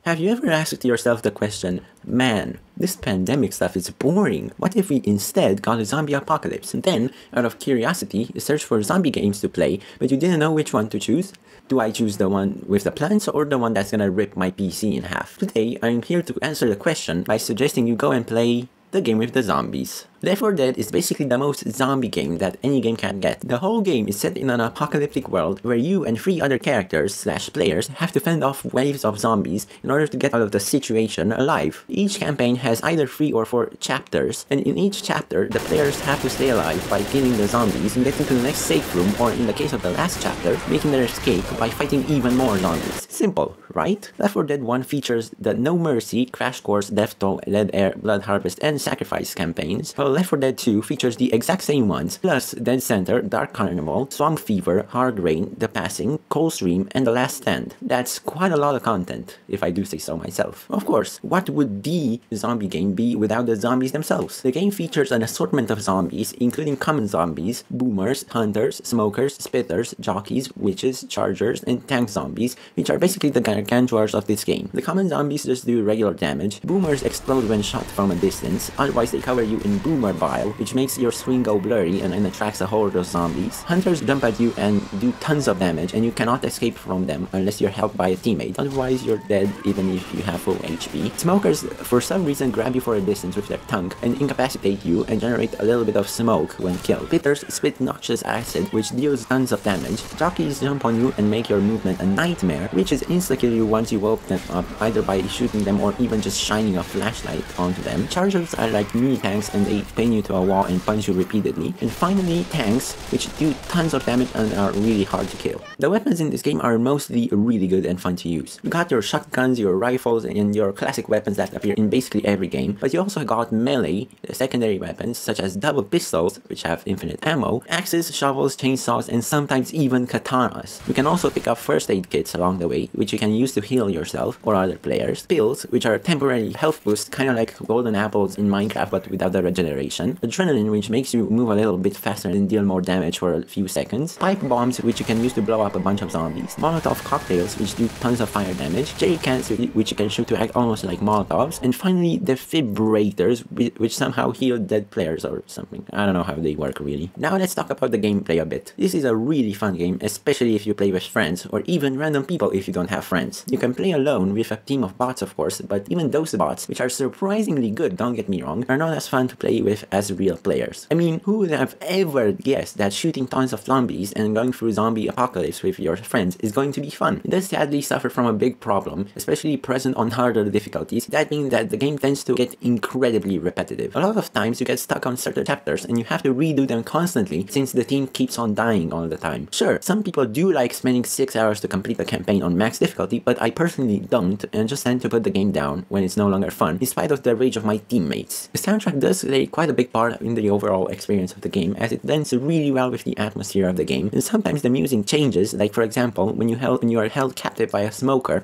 Have you ever asked yourself the question, man, this pandemic stuff is boring. What if we instead got a zombie apocalypse? And then, out of curiosity, you search for zombie games to play, but you didn't know which one to choose? Do I choose the one with the plants or the one that's gonna rip my PC in half? Today, I'm here to answer the question by suggesting you go and play the game with the zombies. Left 4 Dead is basically the most zombie game that any game can get. The whole game is set in an apocalyptic world where you and 3 other characters/players have to fend off waves of zombies in order to get out of the situation alive. Each campaign has either 3 or 4 chapters, and in each chapter, the players have to stay alive by killing the zombies and getting to the next safe room, or in the case of the last chapter, making their escape by fighting even more zombies. Simple, right? Left 4 Dead 1 features the No Mercy, Crash Course, Death Toll, Dead Air, Blood Harvest, and Sacrifice campaigns, while Left 4 Dead 2 features the exact same ones, plus Dead Center, Dark Carnival, Swamp Fever, Hard Rain, The Passing, Coldstream, and The Last Stand. That's quite a lot of content, if I do say so myself. Of course, what would the zombie game be without the zombies themselves? The game features an assortment of zombies, including common zombies, boomers, hunters, smokers, spitters, jockeys, witches, chargers, and tank zombies, which are basically the gargantuars of this game. The common zombies just do regular damage, boomers explode when shot from a distance, otherwise they cover you in boomer bile, which makes your screen go blurry and attracts a horde of zombies. Hunters jump at you and do tons of damage, and you cannot escape from them unless you're helped by a teammate, otherwise you're dead even if you have full HP. Smokers, for some reason, grab you for a distance with their tongue and incapacitate you and generate a little bit of smoke when killed. Spitters spit noxious acid, which deals tons of damage. Jockeys jump on you and make your movement a nightmare, which is insta-kill you once you woke them up, either by shooting them or even just shining a flashlight onto them. Chargers are like mini tanks, and they pin you to a wall and punch you repeatedly. And finally, tanks, which do tons of damage and are really hard to kill. The weapons in this game are mostly really good and fun to use. You got your shotguns, your rifles, and your classic weapons that appear in basically every game, but you also got melee, secondary weapons such as double pistols, which have infinite ammo, axes, shovels, chainsaws, and sometimes even katanas. You can also pick up first aid kits along the way, which you can use to heal yourself or other players. Pills, which are temporary health boosts, kind of like golden apples in Minecraft but without the regeneration. Adrenaline, which makes you move a little bit faster and deal more damage for a few seconds. Pipe bombs, which you can use to blow up a bunch of zombies. Molotov cocktails, which do tons of fire damage. Jerry cans, which you can shoot to act almost like Molotovs. And finally, defibrillators, which somehow heal dead players or something. I don't know how they work really. Now let's talk about the gameplay a bit. This is a really fun game, especially if you play with friends, or even random people if you don't have friends. You can play alone with a team of bots, of course, but even those bots, which are surprisingly good, don't get me wrong, are not as fun to play with as real players. I mean, who would have ever guessed that shooting tons of zombies and going through zombie apocalypse with your friends is going to be fun? It does sadly suffer from a big problem, especially present on harder difficulties, that means that the game tends to get incredibly repetitive. A lot of times you get stuck on certain chapters and you have to redo them constantly since the team keeps on dying all the time. Sure, some people do like spending 6 hours to complete a campaign on max difficulty, but I personally don't, and just tend to put the game down when it's no longer fun, in spite of the rage of my teammates. The soundtrack does play quite a big part in the overall experience of the game, as it blends really well with the atmosphere of the game, and sometimes the music changes, like for example when you are held captive by a smoker,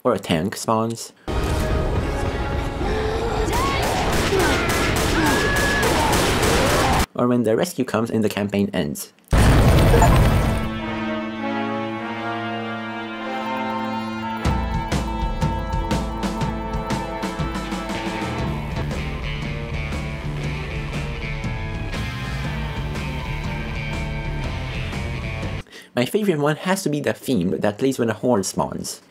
or a tank spawns, or when the rescue comes and the campaign ends. My favorite one has to be the theme that plays when a horde spawns.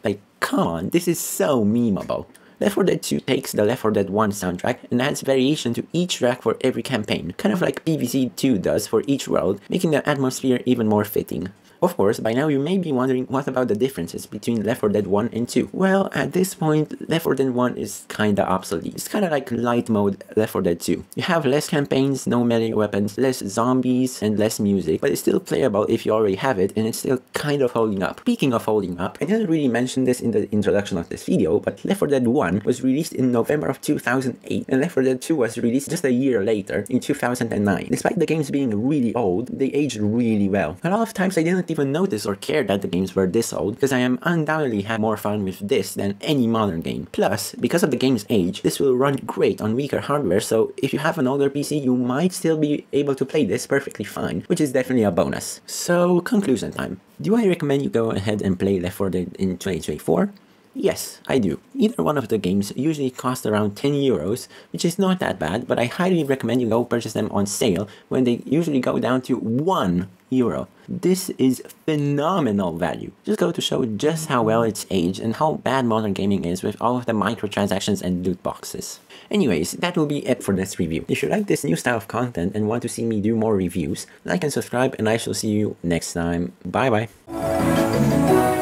Like, come on, this is so memeable. Left 4 Dead 2 takes the Left 4 Dead 1 soundtrack and adds variation to each track for every campaign, kind of like PvZ 2 does for each world, making the atmosphere even more fitting. Of course, by now you may be wondering what about the differences between Left 4 Dead 1 and 2. Well, at this point, Left 4 Dead 1 is kinda obsolete. It's kinda like light mode Left 4 Dead 2. You have less campaigns, no melee weapons, less zombies, and less music, but it's still playable if you already have it, and it's still kind of holding up. Speaking of holding up, I didn't really mention this in the introduction of this video, but Left 4 Dead 1 was released in November of 2008, and Left 4 Dead 2 was released just a year later, in 2009. Despite the games being really old, they aged really well. A lot of times I didn't not even notice or care that the games were this old, because I am undoubtedly have more fun with this than any modern game. Plus, because of the game's age, this will run great on weaker hardware, so if you have an older PC, you might still be able to play this perfectly fine, which is definitely a bonus. So, conclusion time. Do I recommend you go ahead and play Left 4 Dead in 2024? Yes, I do. Either one of the games usually cost around 10 euros, which is not that bad, but I highly recommend you go purchase them on sale when they usually go down to 1 euro. This is phenomenal value. Just go to show just how well it's aged and how bad modern gaming is with all of the microtransactions and loot boxes. Anyways, that will be it for this review. If you like this new style of content and want to see me do more reviews, like and subscribe, and I shall see you next time. Bye bye.